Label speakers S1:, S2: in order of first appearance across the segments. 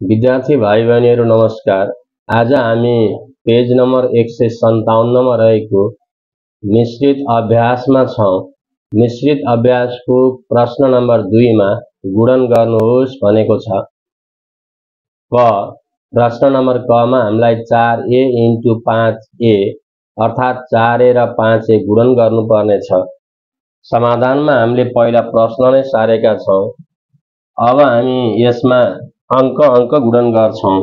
S1: विद्यार्थी भाइ बहिनीहरू नमस्कार। आज हामी पेज नम्बर 157 मा रहेको मिश्रित अभ्यासमा छौं। मिश्रित अभ्यासको प्रश्न नम्बर 2 मा गुणन गर्नुहोस् भनेको छ। क प्रश्न नम्बर क मा हामीलाई 4a * 5a अर्थात 4a र 5a गुणन गर्नुपर्ने छ। समाधानमा हामीले पहिला प्रश्न नै सारेका छौं। अब हामी यसमा अंक गुणन गर्छौं।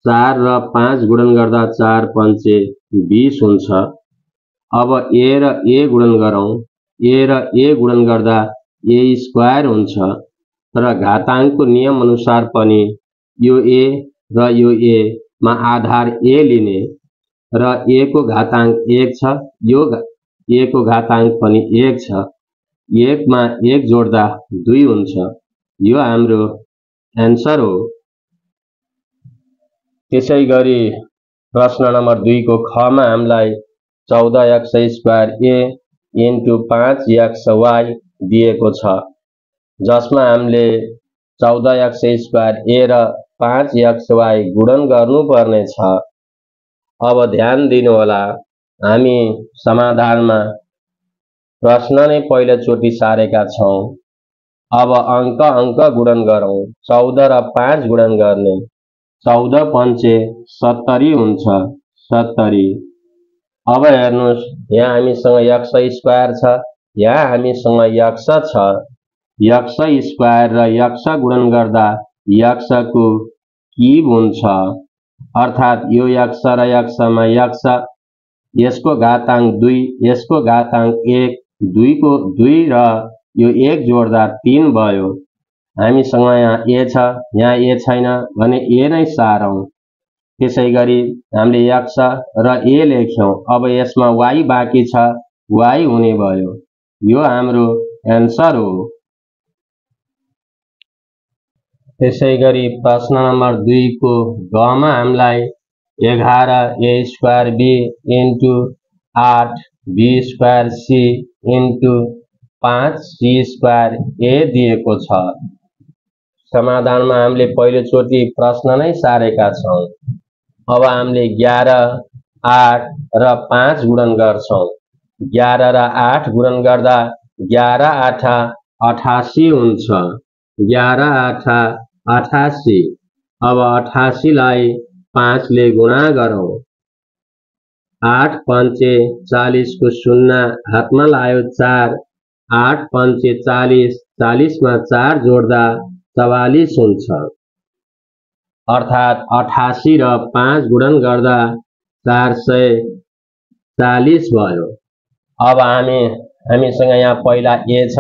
S1: 4 र 5 गुणन गर्दा 4 × 5 = 20 हुन्छ। अब a र a गुणन गरौं। a र a गुणन गर्दा a² हुन्छ। र घातांकको नियम अनुसार पनि यो a र यो a मा आधार a लिने र a को घातांक 1 छ, यो a को घातांक पनि 1 छ। 1 मा 1 जोड्दा 2 हुन्छ। यो हाम्रो एन्सर हो। त्यसैगरी प्रश्न नम्बर 2 को ख मा हामीलाई 14x² a * 5xy दिएको छ, जसमा हामीले 14x² a र 5xy गुणन गर्नुपर्ने छ। अब ध्यान दिनुहोला, हामी समाधानमा प्रश्न नै पहिलोचोटि सारेका छौं। अब अंक गुणन गरौं। 14 र 5 गुणन गर्ने। 14 × 5 = 70 हुन्छ। 70। अब हेर्नुस्, यहाँ हामीसँग x² छ, यहाँ हामीसँग x छ। x² र x गुणन गर्दा x को क्युब हुन्छ। अर्थात यो x र x मा x, यसको घातांक 2, यसको घातांक 1, 2 र यो 1 जोड्दा 3 भयो। हामीसँग यहाँ a छ, यहाँ a छैन भने a नै सारौं। त्यसैगरी हामीले x र a लेख्यौं। अब यसमा y बाँकी छ, y हुने भयो। यो हाम्रो एन्सर हो। त्यसैगरी प्रश्न नम्बर 2 को ग मा हामीलाई 11a² b * 8b² c * 5c² a दिएको छ। समाधानमा हामीले पहिलोचोटि प्रश्न नै सारेका छौं। अब हामीले 11, 8 र 5 गुणन गर्छौं। 11 र 8 गुणन गर्दा 11 × 8 = 88 हुन्छ। 11 × 8 = 88। अब 88 लाई 5 ले गुणा गरौं। 8 × 5 = 40 को शून्य हातमा लायो 4। 8 × 5 = 40, 40 मा 4 जोड्दा 44 हुन्छ। अर्थात 88 र 5 गुणन गर्दा 440 भयो। अब हामीसँग यहाँ पहिला a छ,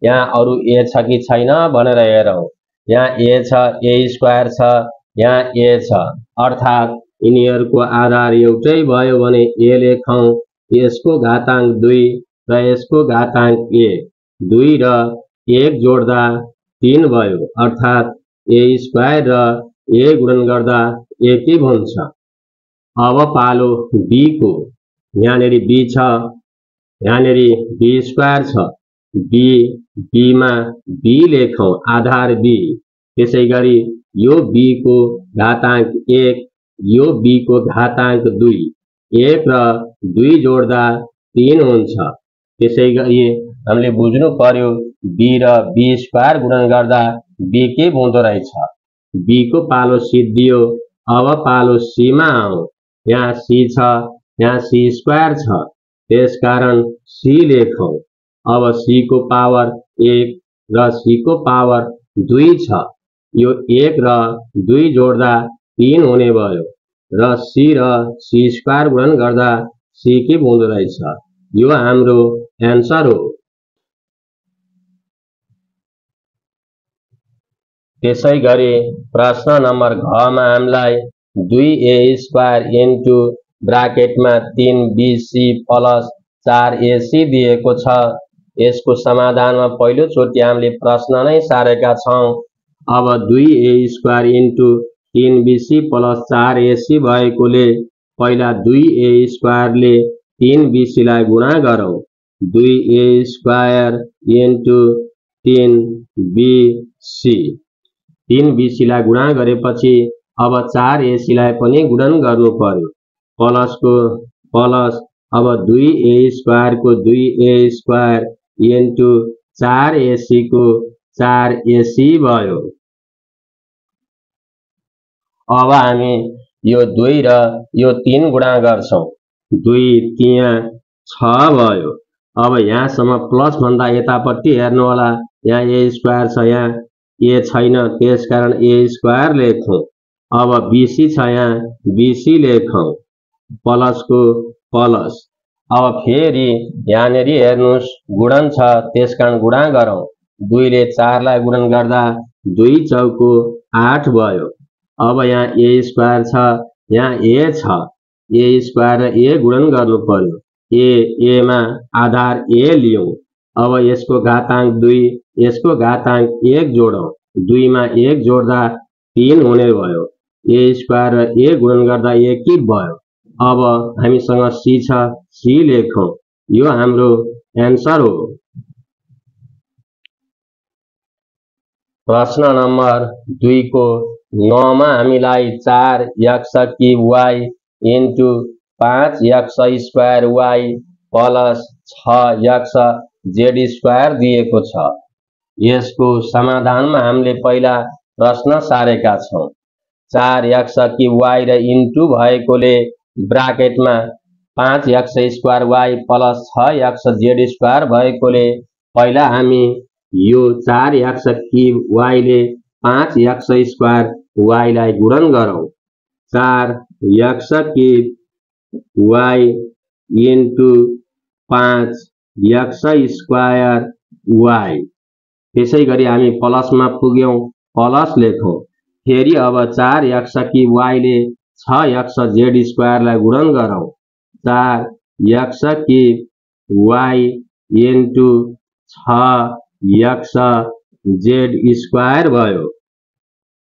S1: यहाँ अरु a छ कि छैन भनेर हेरौं। यहाँ a छ, a² छ, यहाँ a छ। अर्थात यिनीहरूको आधार एउटै भयो भने a लेखौं। यसको घातांक 2 र यसको घातांक 1, 2 र 1 जोड्दा 3 भयो। अर्थात a² र a गुणन गर्दा 1 हुन्छ। अब पालो b को। यहाँनेरि b छ, यहाँनेरि b² छ। b मा b लेखौं, आधार b। त्यसैगरी यो b को घातांक 1, यो b को घातांक 2, 1 र 2 जोड्दा 3 हुन्छ। त्यसैगरी हामीले बुझ्नु पर्यो b र b² गुणन गर्दा b के हुँदो रहेछ। b को पालो सिद्धियो। अब पालो c मा आउँ। यहाँ c छ, यहाँ c² छ, त्यसकारण c लेखौं। अब c को पावर 1 र c को पावर 2 छ। यो 1 र 2 जोड्दा 3 हुने भयो र c र c² गुणन गर्दा c के हुँदो रहेछ। यो हाम्रो एन्सर हो। त्यसैगरी प्रश्न नम्बर घ मा हामीलाई 2a² ब्राकेटमा 3bc + 4ac दिएको छ। यसको समाधानमा पहिलोचोटि हामीले प्रश्न नै सारेका छौं। अब 2a² * 3bc + 4ac भएकोले पहिला 2a² ले 3bc लाई गुणा गरौं। 2a² * 3bc 3 BC लाई गुणा गरेपछि अब 4 AC लाई पनि गुणन गर्नु पर्यो। प्लसको प्लस अब 2A² को 2A² इन्टु 4 AC को 4 AC भयो। अब हामी यो 2 र यो 3 गुणा गर्छौं। 2 त्यहाँ 6 भयो। अब यहाँसम्म प्लस भन्दा यतापट्टि हेर्नु होला, यहाँ A² छ, यहाँ A छैन, त्यसकारण A² लेखौं। अब BC छ, यहाँ BC लेखौं। प्लसको प्लस अब फेरि यहाँनेरि हेर्नुस् गुणन छ, त्यसकारण गुणा गरौं। 2 ले 4 लाई गुणन गर्दा 2 चौको 8 भयो। अब यहाँ A² छ, यहाँ A छ, A² र A गुणन गर्नु पर्यो। A मा आधार A लियौं। अब यसको घातांक 2, यसको घातांक 1 जोडौं। 2 मा 1 जोड्दा 3 हुने भयो। A² र A गुणन गर्दा 1 भयो। अब हामीसँग C छ, C लेखौं। यो हाम्रो एन्सर हो। प्रश्न नम्बर 2 को 9 मा हामीलाई 4x³ y into 5x² y plus 6x² दिएको छ। यसको समाधानमा हामीले पहिला प्रश्न सारेका छौं। 4x³ y र इन्टु भएकोले ब्राकेटमा 5x² y प्लस 6x² भएकोले पहिला हामी यो 4x³ y ले 5x² y लाई गुणन गरौं। 4x³ y into 5x² y। त्यसैगरी हामी प्लसमा पुग्यौं, प्लस लेखौं। फेरि अब 4x³ y ले 6x² लाई गुणन गरौं। 4x³ y इन्टु 6x² भयो।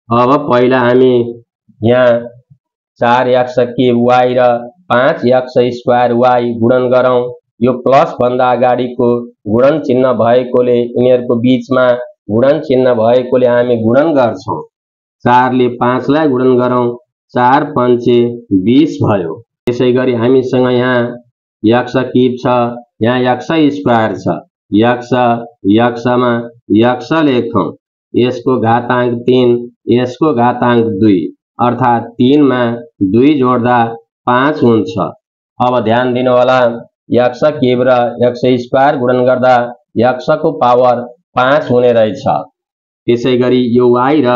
S1: अब पहिला हामी यहाँ 4x³ y र 5x² y गुणन गरौं। यो प्लस भन्दा अगाडिको गुणन चिन्ह भएकोले यिनीहरूको बीचमा गुणन चिन्ह भएकोले हामी गुणन गर्छौं। 4 ले 5 लाई गुणन गरौं। 4 पंचे 20 भयो। त्यसैगरी हामीसँग यहाँ x³ छ, यहाँ x² छ। x मा x लेखौं। यसको घातांक 3, यसको घातांक 2, अर्थात 3 मा 2 जोड्दा 5 हुन्छ। अब ध्यान दिनु होला, x³ र x² गुणन गर्दा x को पावर 5 हुने रहेछ। त्यसैगरी यो y र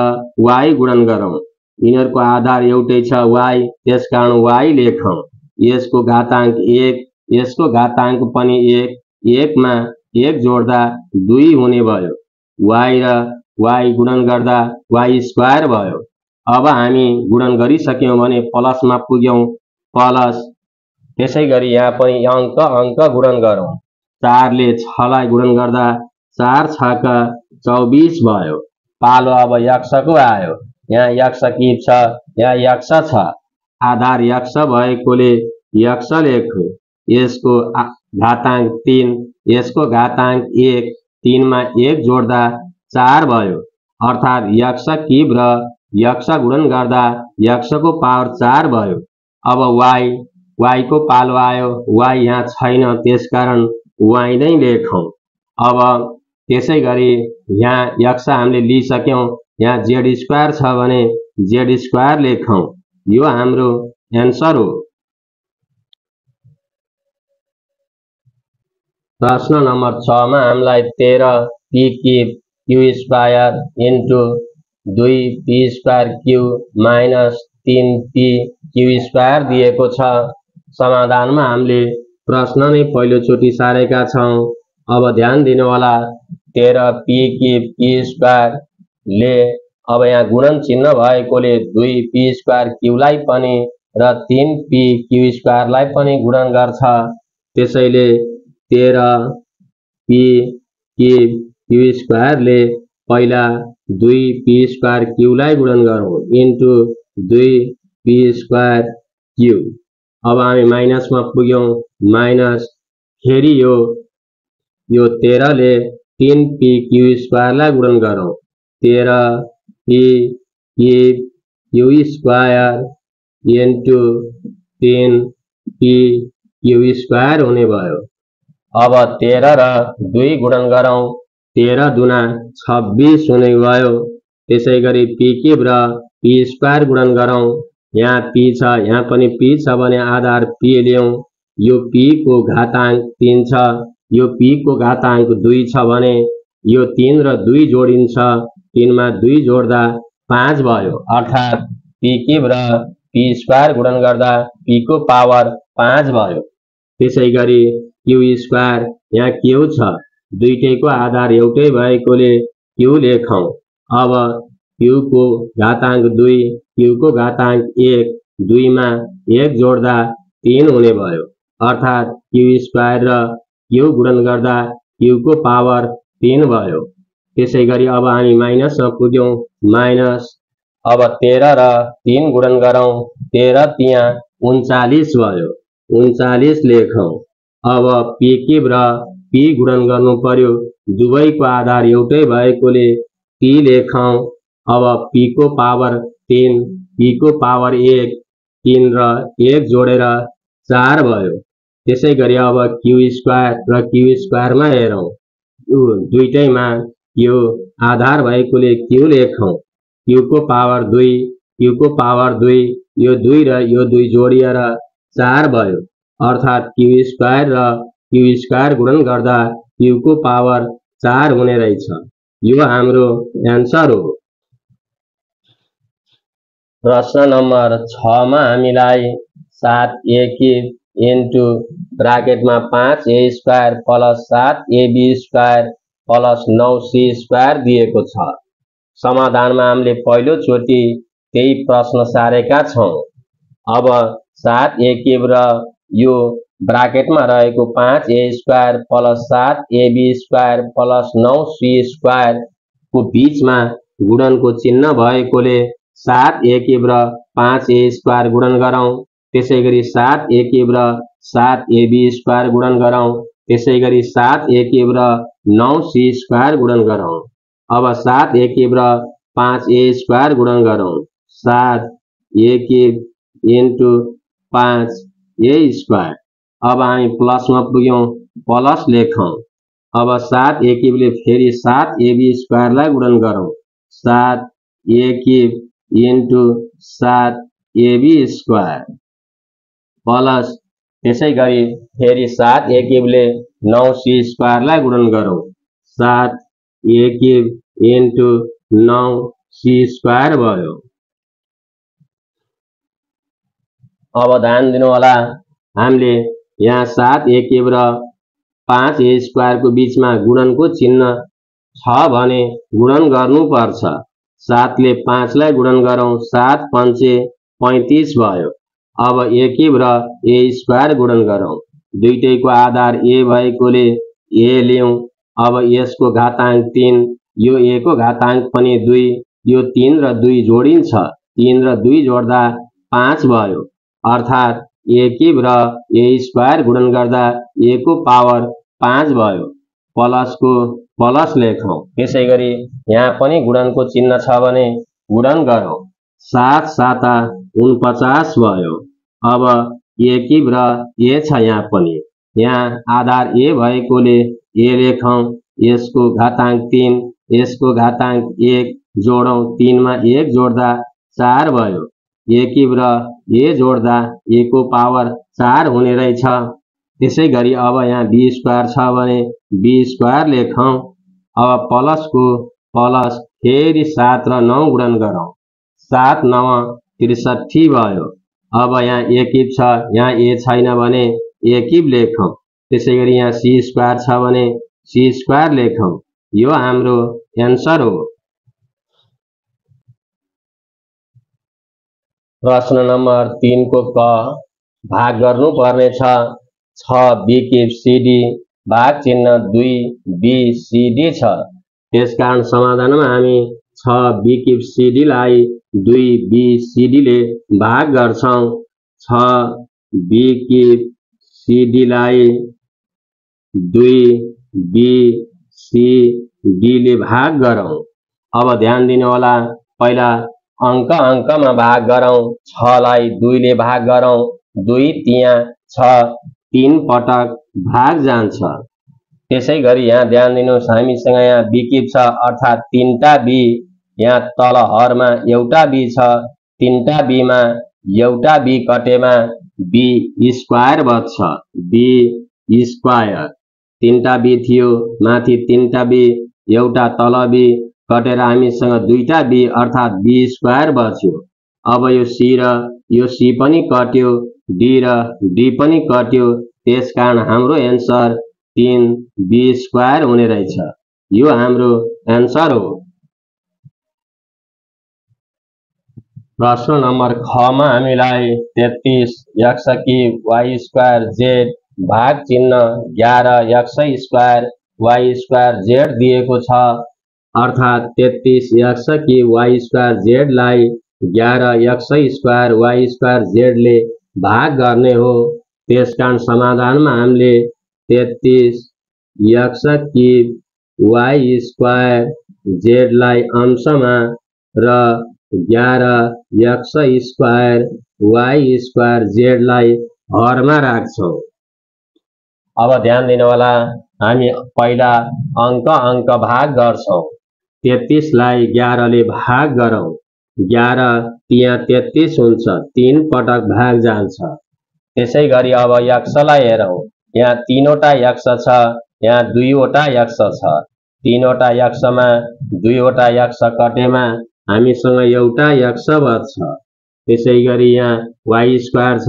S1: y गुणन गरौं। यिनीहरूको आधार एउटै छ y, त्यसकारण y लेखौं। यसको घातांक 1, यसको घातांक पनि 1, 1 मा 1 जोड्दा 2 हुने भयो। y र y गुणन गर्दा y² भयो। अब हामी गुणन गरिसक्यौं भने प्लसमा पुग्यौं, प्लस। त्यसैगरी यहाँ पनि अंक गुणन गरौं। 4 ले 6 लाई गुणन गर्दा 4 6 24 भयो। पालो अब x को आयो। यहाँ x³ छ, यहाँ x छ। आधार x भएकोले x लेख्यो। यसको घातांक 3, यसको घातांक 1, 3 मा 1 जोड्दा 4 भयो। अर्थात x³ र x गुणन गर्दा x को पावर 4 भयो। अब y को पालो आयो। y यहाँ छैन, त्यसकारण y नै लेखौं। अब त्यसैगरी यहाँ x हामीले लिइसक्यौं। यहाँ z² छ भने z² लेखौं। यो हाम्रो एन्सर हो। प्रश्न नम्बर 6 मा हामीलाई 13p³ into 2p² minus 3p³ दिएको छ। समाधानमा हामीले प्रश्न नै पहिलोचोटि सारेका छौं। अब ध्यान दिनु होला, 13p³ ले अब यहाँ गुणन चिन्ह भएकोले 2p² लाई पनि र 3p² लाई पनि गुणन गर्छ। त्यसैले 13p³ ले पहिला 2p² लाई गुणन गरौं इन्टु 2p²। अब हामी माइनसमा पुग्यौं, माइनस। फेरि यो 13 ले 3p² लाई गुणन गरौं। 13 P cube Q square into 3 P Q square हुने भयो। अब 13 र 2 गुणन गरौँ, 13 दुना 26 हुने भयो। त्यसैगरी पी क्यूब र पी स्क्वायर गुणन गरौँ, यहाँ पी छ, यहाँ पनि पी छ भने आधार पी ल्याउँ, यो पी को घातांक 3 छ, यो पी को घातांक 2 छ भने यो 3 र 2 जोडिन्छ, 3 मा 2 जोड्दा 5 भयो। अर्थात् पी क्यूब र पी स्क्वायर गुणन गर्दा पी को पावर 5 भयो। त्यसैगरी क्यू स्क्वायर, यहाँ क्यू छ, दुईटैको आधार एउटै भएकोले क्यू लेखौँ। अब क्यू को घातांक 2, क्यू को घातांक 1, 2 मा 1 जोड्दा 3 हुने भयो। अर्थात् क्यू स्क्वायर र क्यू गुणन गर्दा क्यू को पावर 3 भयो। त्यसैगरी अब हामी माइनसमा पुग्यौँ, माइनस। अब 13 र 3 गुणन गरौँ, 13 तिया 39 भयो, 39 लेखौँ। अब पी क्यूब र पी गुणन गर्नु पर्यो, दुवैको आधार एउटै भएकोले पी लेखौँ। अब पी को पावर 3, पी को पावर 1, 3 र 1 जोडेर 4 भयो। त्यसैगरी अब क्यू स्क्वायर र क्यू स्क्वायरमा हेरौँ, दुईटैमा क्यू आधार भएकोले क्यू लेखौँ। क्यू को पावर 2, क्यू को पावर 2, यो 2 र यो 2 जोडिएर 4 भयो। अर्थात् क्यू स्क्वायर र क्यू स्क्वायर गुणन गर्दा क्यू को पावर 4 हुने रहेछ। यो हाम्रो एन्सर हो। प्रश्न नम्बर 6 मा हामीलाई 7a क्यूब इन्टु ब्राकेटमा 5a square plus 7ab square plus 9c square दिएको छ। समाधानमा हामीले पहिलोचोटि त्यही प्रश्न सारेका छौँ। अब 7a क्यूब र यो ब्राकेटमा रहेको 5a square plus 7ab square plus 9c square को बीचमा गुणनको चिन्ह भएकोले 7a क्यूब र 5a स्क्वायर गुणन गरौँ। त्यसैगरी 7a क्यूब र 7ab स्क्वायर गुणन गरौँ। त्यसैगरी 7a क्यूब र 9c स्क्वायर गुणन गरौँ। अब 7a क्यूब र 5a स्क्वायर गुणन गरौँ, 7a cube into 5a square. अब हामी प्लसमा पुग्यौँ, प्लस लेखौँ। अब 7a क्यूबले फेरि 7ab स्क्वायरलाई गुणन गरौँ, 7a cube into 7ab square plus त्यसैगरी फेरि 7a क्यूबले 9c स्क्वायरलाई गुणन गरौँ, 7a cube into 9c square भयो। अब ध्यान दिनु होला, हामीले यहाँ 7a क्यूब र 5a स्क्वायर को बीचमा गुणनको चिन्ह छ भने गुणन गर्नुपर्छ। 7 ले 5 लाई गुणन गरौँ, 7 पंचे 35 भयो। अब a क्यूब र a स्क्वायर गुणन गरौँ, दुईटैको आधार a भएकोले a लियौँ। अब यसको घातांक 3, यो a को घातांक पनि 2, यो 3 र 2 जोडिन्छ, 3 र 2 जोड्दा 5 भयो। अर्थात् a क्यूब र a स्क्वायर गुणन गर्दा a को पावर 5 भयो। प्लसको प्लस लेखौँ। त्यसैगरी यहाँ पनि गुणनको चिन्ह छ भने गुणन गरौँ, 7 7 49 भयो। अब a क्यूब र a छ, यहाँ पनि, यहाँ आधार a भएकोले a लेखौँ। यसको घातांक 3, यसको घातांक 1 जोडौँ, 3 मा 1 जोड्दा 4 भयो। a क्यूब र a जोड्दा a को पावर 4 हुने रहेछ। त्यसैगरी अब यहाँ b स्क्वायर छ भने b स्क्वायर लेखौँ। अब प्लसको प्लस फेरि 7 र 9 गुणन गरौँ, 7 9 63 भयो। अब यहाँ a क्यूब छ, यहाँ a छैन भने a क्यूब लेखौँ। त्यसैगरी यहाँ c स्क्वायर छ भने c स्क्वायर लेखौँ। यो हाम्रो एन्सर हो। प्रश्न नम्बर 3 को क भाग गर्नु पर्ने छ। 6b क्यूब cd भाग चिन्ह 2b cd छ। त्यसकारण समाधानमा हामी 6b क्यूब cd लाई 2b cd ले भाग गर्छौं। 6b क्यूब cd लाई 2b cd ले भाग गरौं। अब ध्यान दिनु होला, पहिला अंक अंकमा भाग गरौँ। 6 लाई 2 ले भाग गरौँ। 2 तिया 6 3 पटक भाग जान्छ। त्यसैगरी यहाँ ध्यान दिनुहोस्, हामीसँग यहाँ विकिप छ अर्थात् 3टा बी। यहाँ तल हरमा एउटा बी छ। 3टा बीमा एउटा बी कटेमा बी स्क्वायर बच्छ। बी स्क्वायर 3टा बी थियो, माथि 3टा बी, एउटा तल बी कटेर हामीसँग 2टा बी अर्थात् बी स्क्वायर बच्यो। अब यो सी र यो सी पनि कट्यो, डी र डी पनि कट्यो, त्यसकारण हाम्रो एन्सर 3 बी स्क्वायर हुने रहेछ। यो हाम्रो एन्सर हो। प्रश्न नम्बर 6 मा हामीलाई 33 x की y स्क्वायर z भाग चिन्ह 11 x square y square z दिएको छ। अर्थात् 33 x की y स्क्वायर z लाई 11 x square y square z ले भाग गर्ने हो। त्यसकारण समाधानमा हामीले 33 x की y स्क्वायर z लाई अंशमा र 11 x square y square z लाई हरमा राख्छौं। अब ध्यान दिनु होला, हामी पहिला अंक अंक भाग गर्छौं। 33 लाई 11 ले भाग गरौँ। 11 तिया 33 हुन्छ, 3 पटक भाग जान्छ। त्यसैगरी अब x लाई हेरौँ। यहाँ 3वटा x छ, यहाँ 2वटा x छ। 3वटा x मा 2वटा x कटेमा हामीसँग एउटा x बच्छ। त्यसैगरी यहाँ y स्क्वायर छ,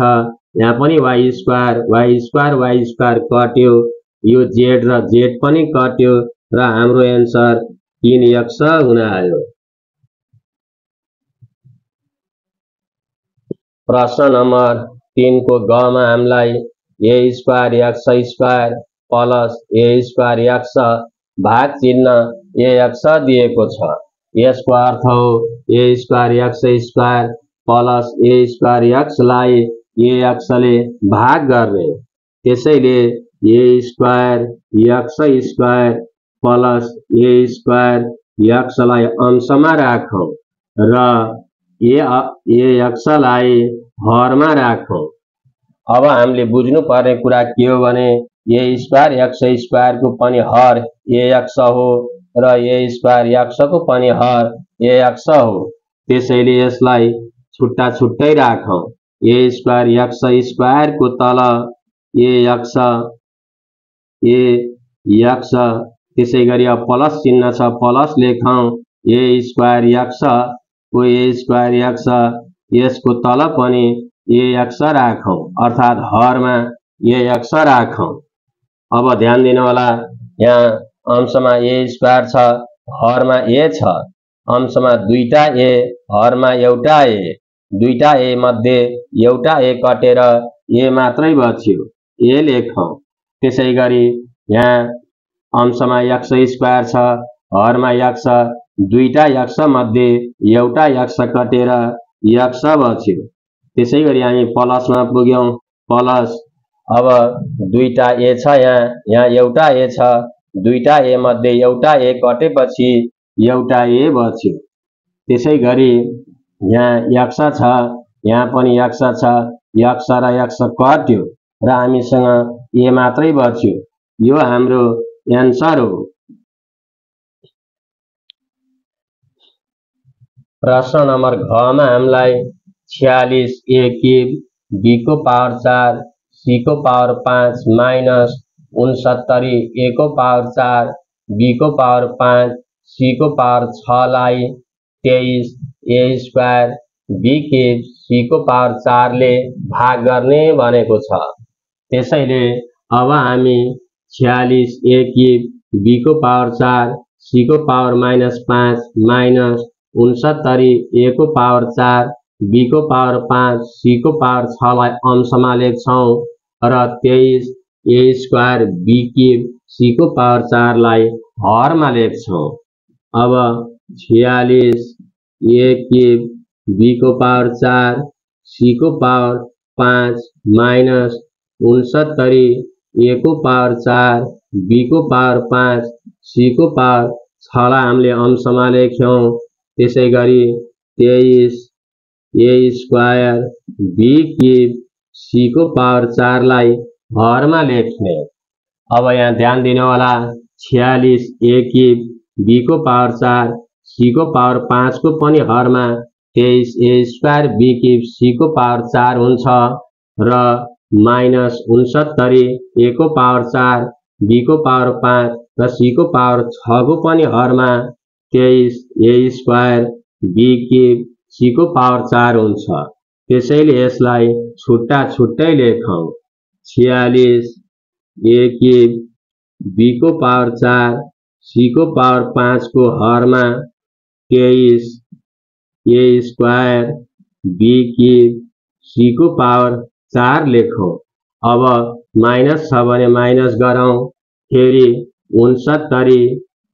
S1: यहाँ पनि y स्क्वायर कट्यो, यो z र z पनि कट्यो र हाम्रो एन्सर 3x हुन आयो। प्रश्न नम्बर 3 को ग मा हामीलाई a square x square plus a square x भाग चिन्ह ax दिएको छ। यसको अर्थ हो a square x square plus a square x लाई ax ले भाग गर्ने। त्यसैले a square x square plus a square x लाई अंशमा राखौं र ax लाई हरमा राखौं। अब हामीले बुझ्नु पर्ने कुरा के हो भने a स्क्वायर x स्क्वायर को पनि हर ax हो र a स्क्वायर x को पनि हर ax हो। त्यसैले यसलाई छुट्टा छुट्टै राखौं। a स्क्वायर x स्क्वायर को तल ax त्यसैगरी अब प्लस चिन्ह छ, प्लस लेखौं। a स्क्वायर x को a स्क्वायर x यसको तल पनि ax राखौं अर्थात् हरमा ax राखौं। अब ध्यान दिनु होला, यहाँ अंशमा a स्क्वायर छ, हरमा a छ। अंशमा 2टा a, हरमा एउटा a। 2टा a मध्ये एउटा a कटेर a मात्रै बच्यो, a लेखौं। त्यसैगरी यहाँ अंशमा x स्क्वायर छ, हरमा x, 2टा x मध्ये एउटा x कटेर x बच्यो। त्यसैगरी हामी प्लसमा पुग्यौं। प्लस अब 2टा a छ, यहाँ एउटा a छ। 2टा a मध्ये एउटा a कटेपछि एउटा a बच्यो। त्यसैगरी यहाँ x छ, यहाँ पनि x छ। x र x कट्यो र हामीसँग a मात्रै बच्यो। यो हाम्रो एन्सर हो। प्रश्न नम्बर घ मा हामीलाई 46 a क्यूब b को पावर 4 c को पावर 5 माइनस 69 a को पावर 4 b को पावर 5 c को पावर 6 लाई 23 a square b cube c को पावर 4 ले भाग गर्ने भनेको छ। त्यसैले अब हामी 46 a क्यूब b को पावर 4 c को पावर -5 माइनस 69 a को पावर 4 b को पावर 5 c को पावर 6 लाई अंशमा लेख्छौं र 23 a square b cube c को पावर 4 लाई हरमा लेख्छौं। अब 46 a क्यूब b को पावर 4 c को पावर 5 माइनस 69 a को पावर 4 b को पावर 5 c को पावर 6 लाई हामीले अंशमा लेख्यौं। त्यसै गरी 23 a square b cube c को पावर 4 लाई हरमा लेख्ने। अब यहाँ ध्यान दिनु होला 46 a क्यूब b को पावर 4 c को पावर 5 को पनि हरमा 23 a square b cube c को पावर 4 हुन्छ र माइनस 69 a को पावर 4 b को पावर 5 र c को पावर 6 को पनि हरमा 23 a square b cube c को पावर 4 हुन्छ। त्यसैले यसलाई छुट्टा छुट्टै लेखौं। 46 a क्यूब b को पावर 4 c को पावर 5 को हरमा 23 a square b cube c को पावर 4 लेखौं। अब माइनस छ भने माइनस गरौं। फेरि 69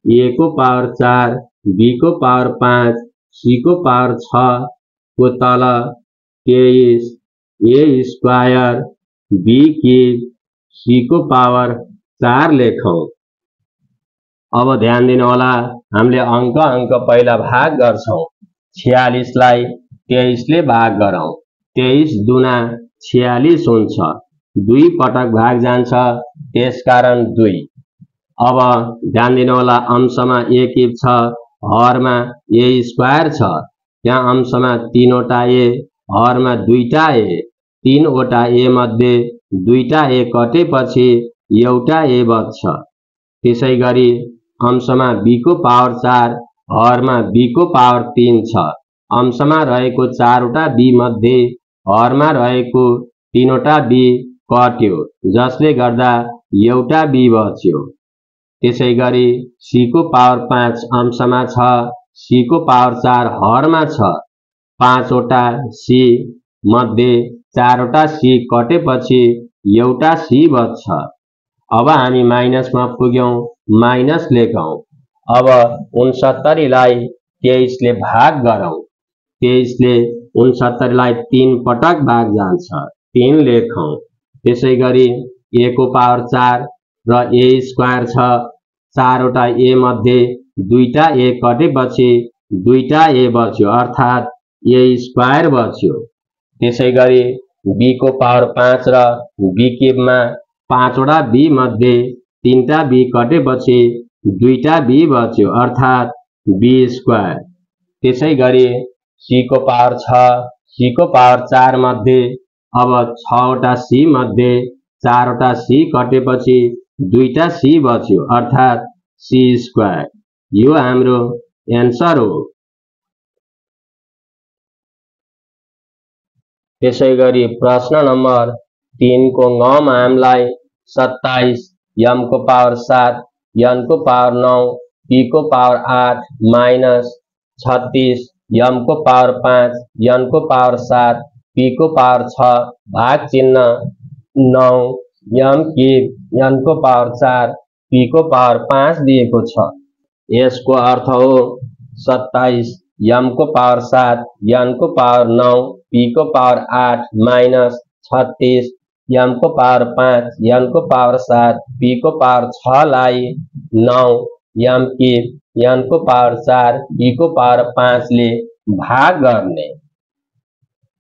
S1: a को पावर 4 b को पावर 5 c को पावर 6 को तल 23 a square b cube c को पावर 4 लेखौं। अब ध्यान दिनु होला हामीले अंक पहिला भाग गर्छौं। 46 लाई 23 ले भाग गरौं। 23 दुना 46 हुन्छ। 2 पटक भाग जान्छ त्यसकारण 2। अब ध्यान दिनु होला अंशमा a क्यूब छ हरमा a स्क्वायर छ। यहाँ अंशमा 3 वटा a हरमा 2टा a। 3 वटा a मध्ये 2टा a कटेपछि एउटा a बच्छ। त्यसै गरी अंशमा b को पावर 4 हरमा b को पावर 3 छ। अंशमा रहेको 4 वटा b मध्ये हरमा रहेको 3 वटा b कट्यो जसले गर्दा एउटा b बच्यो। त्यसै गरी c को पावर 5 अंशमा छ c को पावर 4 हरमा छ। 5 वटा c मध्ये 4 वटा c कटेपछि एउटा c बच्छ। अब हामी माइनसमा पुग्यौं। माइनस लेखौं। अब 69 लाई 23 ले भाग गरौं। 23 ले 69 लाई 3 पटक भाग जान्छ। 3 लेखौं। त्यसै गरी a को पावर 4 र a स्क्वायर छ। 4 वटा a मध्ये 2टा a कटेपछि 2टा a बच्यो अर्थात a स्क्वायर बच्यो। त्यसै गरी b को पावर 5 र b क्यूबमा 5 वटा b मध्ये 3टा b कटेपछि 2टा b बच्यो अर्थात b स्क्वायर। त्यसै गरी c को पावर 6 c को पावर 4 मध्ये अब 6 वटा c मध्ये 4 वटा c कटेपछि 2टा c बच्यो अर्थात c स्क्वायर। यो हाम्रो एन्सर हो। त्यसै गरी प्रश्न नम्बर 3 को ङ मा हामीलाई 27 m को पावर 7 n को पावर 9 p को पावर 8 माइनस 36 m को पावर 5 n को पावर 7 p को पावर 6 भाग चिन्ह 9 m क्यूब n को पावर 4 p को पावर 5 दिएको छ। यसको अर्थ हो 27 m को पावर 7 n को पावर 9 p को पावर 8 माइनस 36 m को पावर 5 n को पावर 7 p को पावर 6 लाई 9 m क्यूब n को पावर 4 p को पावर 5 ले भाग गर्ने।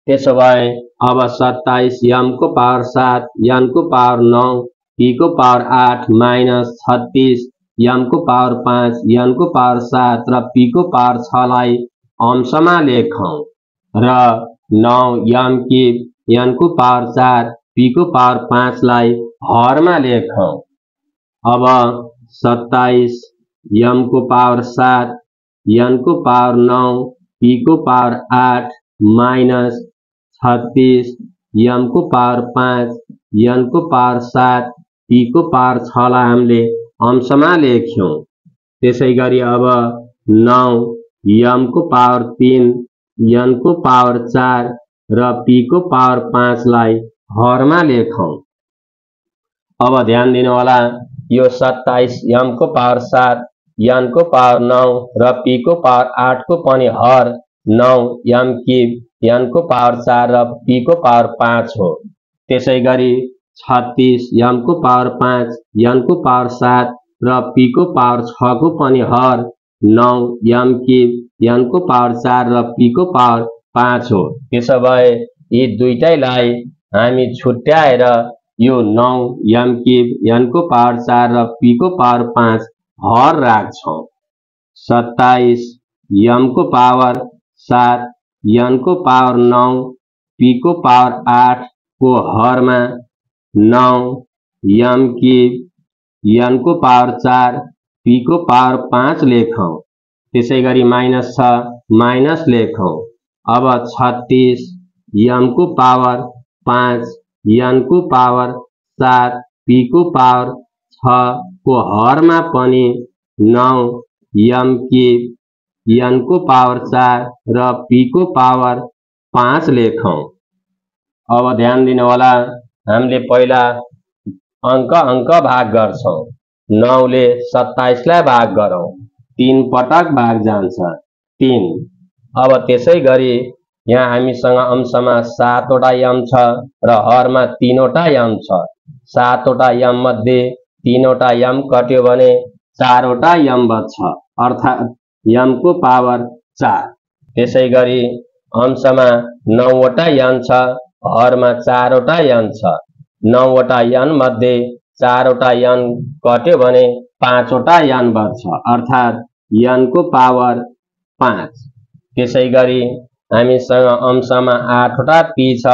S1: त्यसो भए अब 27 m को पावर 7 n को पावर 9 p को पावर 8 माइनस 36 m को पावर 5 n को पावर 7 र p को पावर 6 लाई अंशमा लेखौं र 9 m क्यूब n को पावर 4 p को पावर 5 लाई हरमा लेखौं। अब 27 m को पावर 7 n को पावर 9 p को पावर 8 माइनस 36 m को पावर 5 n को पावर 7 p को पावर 6 लाई हामीले अंशमा लेख्यौं। त्यसै गरी अब 9 m को पावर 3 n को पावर 4 र p को पावर 5 लाई हरमा लेखौं। अब ध्यान दिनु होला यो 27 m को पावर 7 n को पावर 9 र p को पावर 8 को पनि हर 9 m क्यूब n को पावर 4 र p को पावर 5 हो। त्यसै गरी 36 m को पावर 5 n को पावर 7 र p को पावर 6 को पनि हर 9 m क्यूब n को पावर 4 र p को पावर 5 हो। त्यसो भए यी दुईटैलाई हामी छुट्याएर यो 9 m क्यूब n को पावर 4 र p को पावर 5 हर राख्छौं। 27 m को पावर 7 n को पावर 9 p को पावर 8 को हरमा 9 m क्यूब n को पावर 4 p को पावर 5 लेखौं। त्यसैगरी माइनस 6 माइनस लेखौं। अब 36 m को पावर 5 n को पावर 7 p को पावर 6 को हरमा पनि 9 m क्यूब n को पावर 4 र p को पावर 5 लेखौं। अब ध्यान दिनु होला, हामीले पहिला अंक भाग गर्छौं। 9 ले 27 लाई भाग गरौं, 3 पटक भाग जान्छ 3। अब त्यसैगरी यहाँ हामीसँग अंशमा 7 वटा m छ र हरमा 3 वटा m छ। 7 वटा m मध्ये 3 वटा m कट्यो भने 4 वटा m बच्छ, अर्थात m को पावर 4। त्यसैगरी अंशमा 9 वटा n छ, हरमा 4 वटा n छ। 9 वटा n मध्ये 4 वटा n कट्यो भने 5 वटा n बच्छ, अर्थात n को पावर 5। त्यसैगरी हामीसँग अंशमा 8 वटा p छ,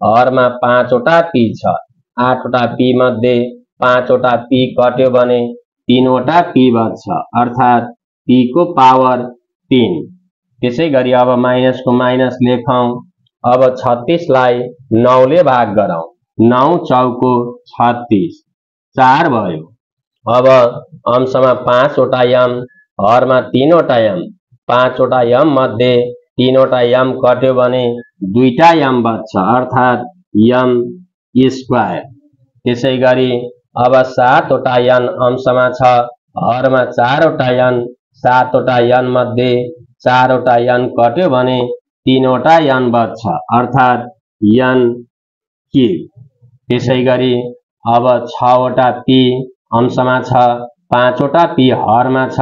S1: हरमा 5 वटा p छ। 8 वटा p मध्ये 5 वटा p कट्यो भने 3 वटा p बच्छ, अर्थात p को पावर 3। त्यसैगरी अब माइनस को माइनस लेखौं। अब 36 लाई 9 ले भाग गरौं, 9 चौको 36 4 भयो। अब अंशमा 5 वटा m, हरमा 3 वटा m। 5 वटा m मध्ये 3 वटा m कट्यो भने 2 टा m बच्छ, अर्थात m स्क्वायर। त्यसैगरी अब 7 वटा n अंशमा छ, हरमा 4 वटा n। 7 वटा n मध्ये 4 वटा n कट्यो भने 3 वटा n बच्छ, अर्थात n क्यूब। त्यसैगरी अब 6 वटा p अंशमा छ, 5 वटा p हरमा छ।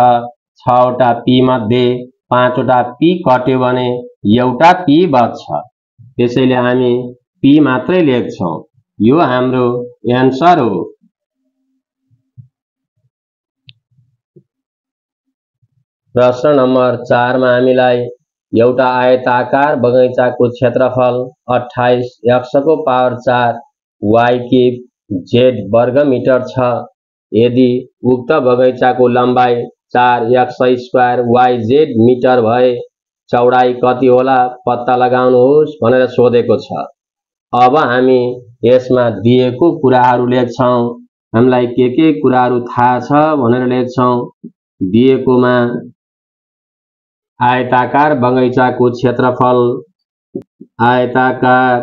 S1: 6 वटा p मध्ये 5 वटा p कट्यो भने एउटा p बच्छ। त्यसैले हामी p मात्रै लेख्छौं। यो हाम्रो एन्सर हो। प्रश्न नम्बर 4 मा हामीलाई एउटा आयताकार बगैंचाको क्षेत्रफल 28 x को पावर 4 y क्यूब z वर्ग मिटर छ। यदि उक्त बगैंचाको लम्बाई 4x स्क्वायर yz मिटर भए चौडाई कति होला पत्ता लगाउनुहोस् भनेर सोधेको छ। अब हामी यसमा दिएको कुराहरू लेख्छौं। हामीलाई के कुराहरू थाहा छ भनेर लेख्छौं। दिएकोमा आयताकार बगैंचाको क्षेत्रफल, आयताकार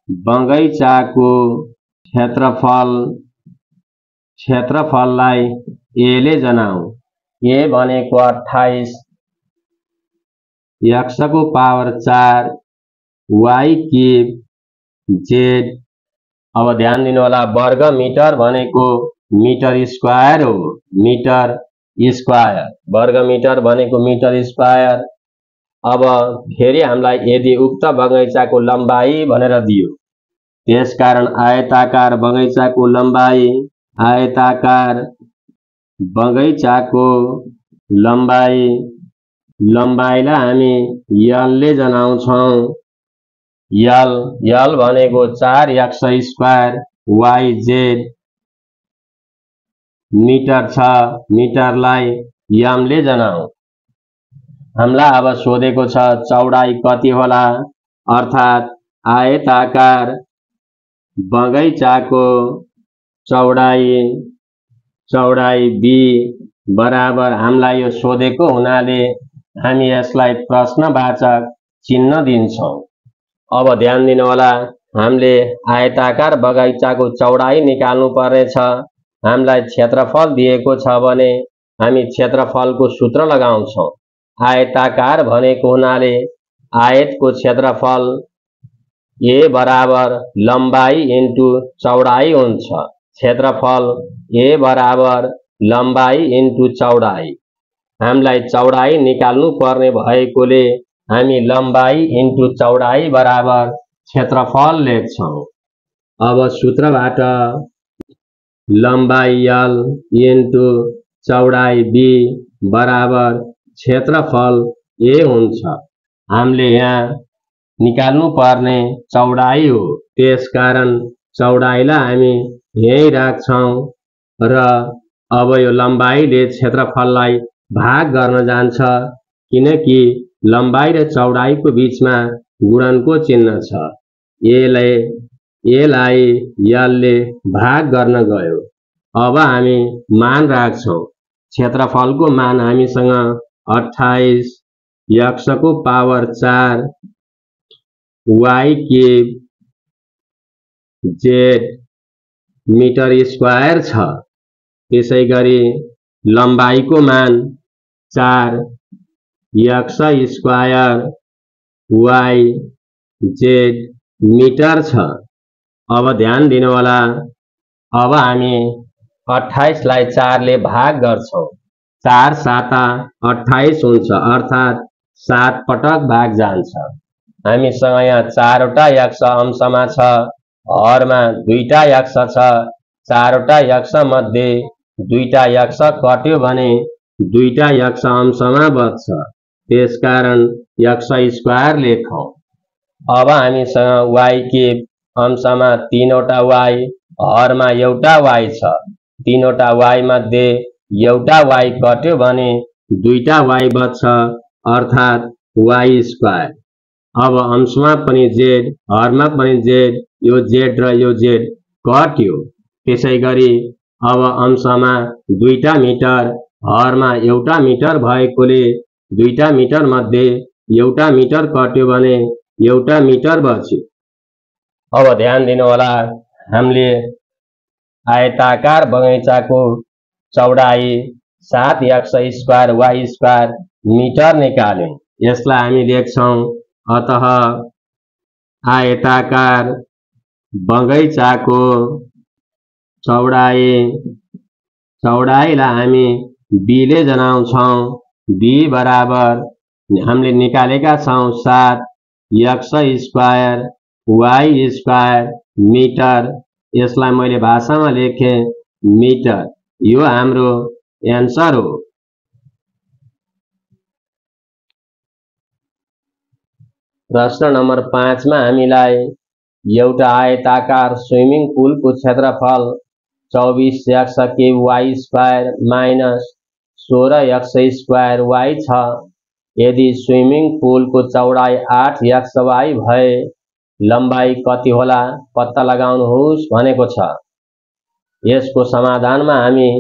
S1: बगैंचाको क्षेत्रफललाई a ले जनाऊ। a भनेको 28 x को पावर 4 y क्यूब z। अब ध्यान दिनु होला, वर्ग मिटर भनेको मिटर स्क्वायर हो, मिटर स्क्वायर। वर्ग मिटर भनेको मिटर स्क्वायर। अब फेरि हामीलाई यदि उक्त बगैंचाको लम्बाई भनेर दियो, त्यसकारण आयताकार बगैंचाको लम्बाई, आयताकार बगैंचाको लम्बाईलाई हामी l ले जनाउँछौं। l भनेको 4x स्क्वायर yz मिटर छ। मिटरलाई m ले जनाऊ। हामीलाई अब सोधेको छ चौडाई कति होला, अर्थात आयताकार बगैंचाको चौडाई b बराबर, हामीलाई यो सोधेको हुनाले हामी यसलाई प्रश्नवाचक चिन्ह दिन्छौं। अब ध्यान दिनु होला, हामीले आयताकार बगैंचाको चौडाई निकाल्नु पर्नेछ। हामीलाई क्षेत्रफल दिएको छ भने हामी क्षेत्रफलको सूत्र लगाउँछौं। आयताकार भनेको हुनाले आयतको क्षेत्रफल a बराबर लम्बाई इन्टु चौडाई हुन्छ। क्षेत्रफल a बराबर लम्बाई इन्टु चौडाई। हामीलाई चौडाई निकाल्नु पर्ने भएकोले हामी लम्बाई इन्टु चौडाई बराबर क्षेत्रफल लेख्छौँ। अब सूत्रबाट लम्बाई L इन्टु चौडाई B बराबर क्षेत्रफल A हुन्छ। हामीले यहाँ निकाल्नु पर्ने चौडाई हो, त्यसकारण चौडाईलाई हामी यही राख्छौँ र अब यो लम्बाईले क्षेत्रफललाई भाग गर्न जान्छ, किनकि लम्बाई र चौडाईको बीचमा गुणनको चिन्ह छ। एलाई एलले भाग गर्न गयो। अब हामी मान राख्छौँ। क्षेत्रफलको मान हामीसँग 28 x को power 4 y cube z metre square छ। त्यसैगरी लम्बाईको मान 4 x square y z metre छ। अब ध्यान दिनु होला, अब हामी 28 लाई 4 ले भाग गर्छौं। 4 साता 28 हुन्छ, अर्थात 7 पटक भाग जान्छ। हामीसँग यहाँ 4 वटा x अंशमा छ, हरमा 2 टा x छ। 4 वटा x मध्ये 2 टा x कट्यो भने 2 टा x अंशमा बच्छ, त्यसकारण x स्क्वायर लेखौं। अब हामीसँग y क्यूब अंशमा 3 वटा y, हरमा एउटा y छ। 3 वटा y मध्ये एउटा y कट्यो भने 2 टा y बच्छ, अर्थात y स्क्वायर। अब अंशमा पनि z, हरमा पनि z, यो z र यो z कट्यो। त्यसैगरी अब अंशमा 2 टा मिटर, हरमा एउटा मिटर भएकोले 2 टा मिटर मध्ये एउटा मिटर कट्यो भने एउटा मिटर बच्यो। अब ध्यान दिनु होला, हामीले आयताकार बगैंचाको चौडाई 7x square y square metre निकाल्यौं। यसलाई हामी लेख्छौं, अतः आयताकार बगैंचाको चौडाईलाई हामी b ले जनाउँछौं। b बराबर हामीले निकालेका छौं 7x square y square metre. यसलाई मैले भाषामा लेखे मिटर। यो हाम्रो एन्सर हो। प्रश्न नम्बर 5 मा हामीलाई एउटा आयताकार स्विमिङ पुलको क्षेत्रफल 24x cube y square minus 16x square y छ। यदि स्विमिङ पुलको चौडाई 8xy भए लम्बाई कति होला पत्ता लगाउनुहोस् भनेको छ। यसको समाधानमा हामी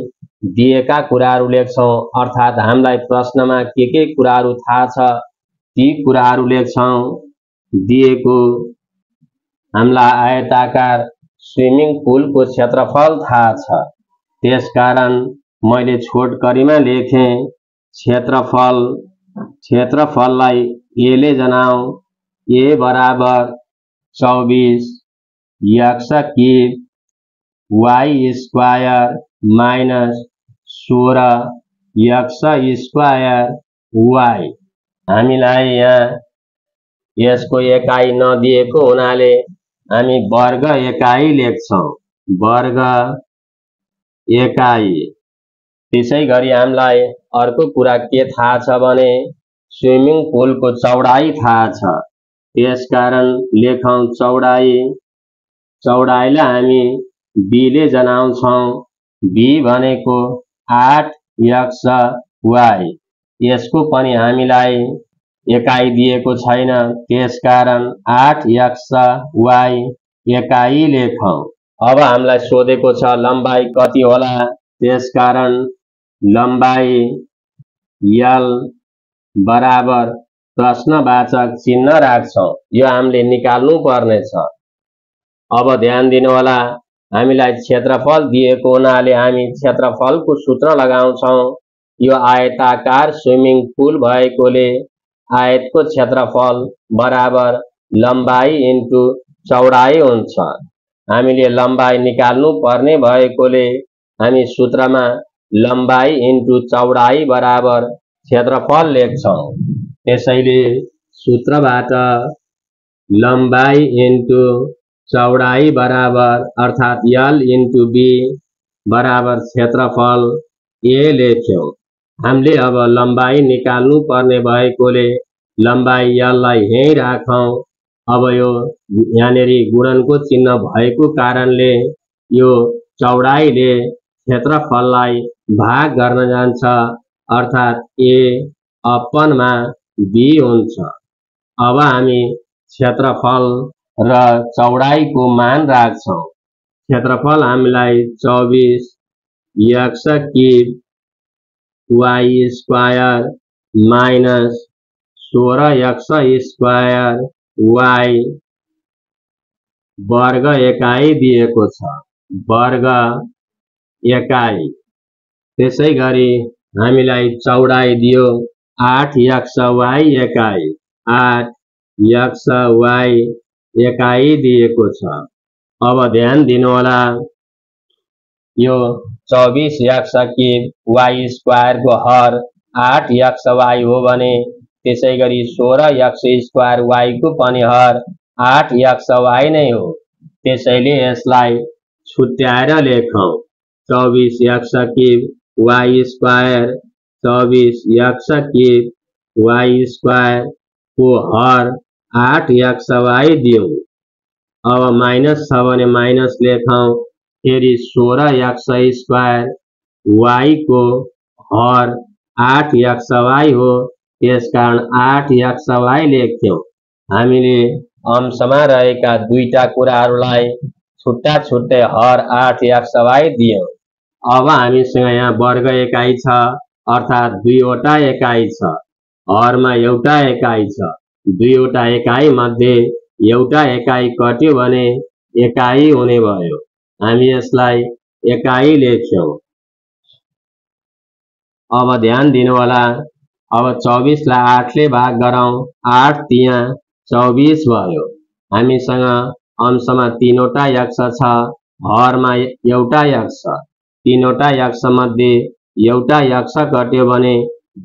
S1: दिएका कुराहरू लेख्छौं, अर्थात हामीलाई प्रश्नमा के कुराहरू थाहा छ ती कुराहरू लेख्छौं। दिएको हामीलाई आयताकार स्विमिङ पुलको क्षेत्रफल थाहा छ, त्यसकारण मैले छोटकरीमा लेखे क्षेत्रफललाई a ले जनाऊ। a बराबर 24x cube y square minus 16x square y। हामीलाई यहाँ यसको एकाइ नदिएको हुनाले हामी वर्ग एकाइ लेख्छौं, वर्ग एकाइ। त्यसैगरी हामीलाई अर्को कुरा के थाहा छ भने स्विमिङ पुलको चौडाई थाहा छ, त्यसकारण लेखौं चौडाई। चौडाईलाई हामी b ले जनाउँछौं। b भनेको 8xy। यसको पनि हामीलाई एकाइ दिएको छैन, त्यसकारण 8xy एकाइ लेखौं। अब हामीलाई सोधेको छ लम्बाई कति होला, त्यसकारण लम्बाई l बराबर प्रश्नवाचक चिन्ह राख्छौं। यो हामीले निकाल्नु पर्ने छ। अब ध्यान दिनु होला, हामीलाई क्षेत्रफल दिएको हुनाले हामी क्षेत्रफलको सूत्र लगाउँछौं। यो आयताकार स्विमिङ पुल भएकोले आयतको क्षेत्रफल बराबर लम्बाई इन्टु चौडाई हुन्छ। हामीले लम्बाई निकाल्नु पर्ने भएकोले हामी सूत्रमा लम्बाई इन्टु चौडाई बराबर क्षेत्रफल लेख्छौं। त्यसैले सूत्रबाट लम्बाई इन्टु चौडाई बराबर अर्थात L इन्टु B बराबर क्षेत्रफल A लेख्यौं। हामीले अब लम्बाई निकाल्नु पर्ने भएकोले लम्बाई L लाई यही राखौं। अब यो यहाँनेरि गुणनको चिन्ह भएको कारणले यो चौडाईले क्षेत्रफललाई भाग गर्न जान्छ अर्थात A अपनमा B हुन्छ। अब हामी क्षेत्रफल र चौडाईको मान राख्छौं। क्षेत्रफल हामीलाई 24 x cube y square minus 16 x square y वर्ग एकाई दिएको छ, वर्ग एकाई। त्यसैगरी हामीलाई चौडाई दियो 8 x y एकाई, 8 x y एकाई दिएको छ। अब ध्यान दिनुहोला, यो 24 x क्यूब y स्क्वायर को हर 8 x y हो भने त्यसैगरी 16 x स्क्वायर y को पनि हर 8 x y नै हो। त्यसैले यसलाई छुट्याएर लेखौं। 24 x cube y square 24 x cube y square को हर 8 x y दियौं। अब माइनस छ भने माइनस लेखौं। फेरि 16 x स्क्वायर y को हर 8 x y हो, त्यसकारण 8 x y लेख्यौं। हामीले अंशमा रहेका दुईटा कुराहरूलाई छुट्टा छुट्टै हर 8 x y दियौं। अब हामीसँग यहाँ वर्ग एकाई छ अर्थात दुईवटा एकाई छ, हरमा एउटा एकाई छ। दुईवटा एकाई मध्ये एउटा एकाई कट्यो भने एकाई हुने भयो। हामी यसलाई एकाई लेख्यौं। अब ध्यान दिनुहोला, अब 24 लाई 8 ले भाग गरौं। 8 तिया 24 भयो। हामीसँग अंशमा तीनवटा x छ, हरमा एउटा x छ। तीनवटा x मध्ये एउटा x कट्यो भने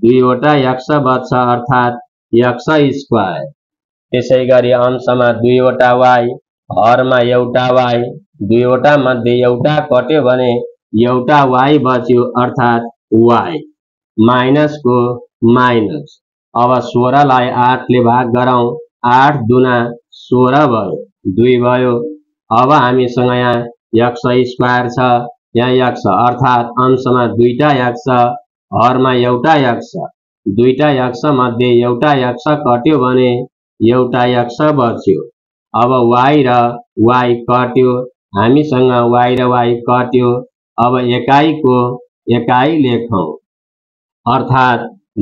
S1: दुईवटा x बच्छ अर्थात x स्क्वायर। त्यसैगरी अंशमा दुईवटा y, हरमा एउटा y, दुईवटा मध्ये एउटा कट्यो भने एउटा y बच्यो अर्थात y। माइनस को माइनस। अब 16 लाई 8 ले भाग गरौं। 8 दुना 16 भयो, 2 भयो। अब हामीसँग यहाँ x स्क्वायर छ, यहाँ x अर्थात अंशमा दुईटा x, हरमा एउटा x। दुईटा x मध्ये एउटा x कट्यो भने एउटा x बच्यो। अब y र y कट्यो, हामीसँग y र y कट्यो। अब एकाईको एकाई लेखौं अर्थात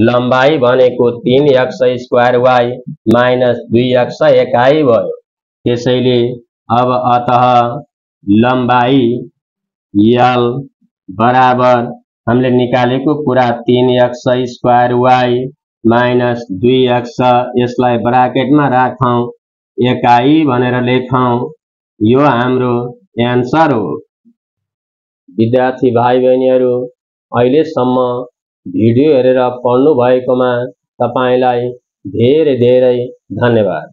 S1: लम्बाई भनेको 3x square y minus 2x एकाई भयो। त्यसैले अब अतः लम्बाई L बराबर हामीले निकालेको कुरा 3x square y minus 2x, यसलाई ब्राकेटमा राखौं, एकाई भनेर लेखौं। यो हाम्रो एन्सर हो। विद्यार्थी भाइ बहिनीहरू, अहिलेसम्म भिडियो हेरेर पढ्नु भएकोमा तपाईलाई धेरै धेरै धन्यवाद।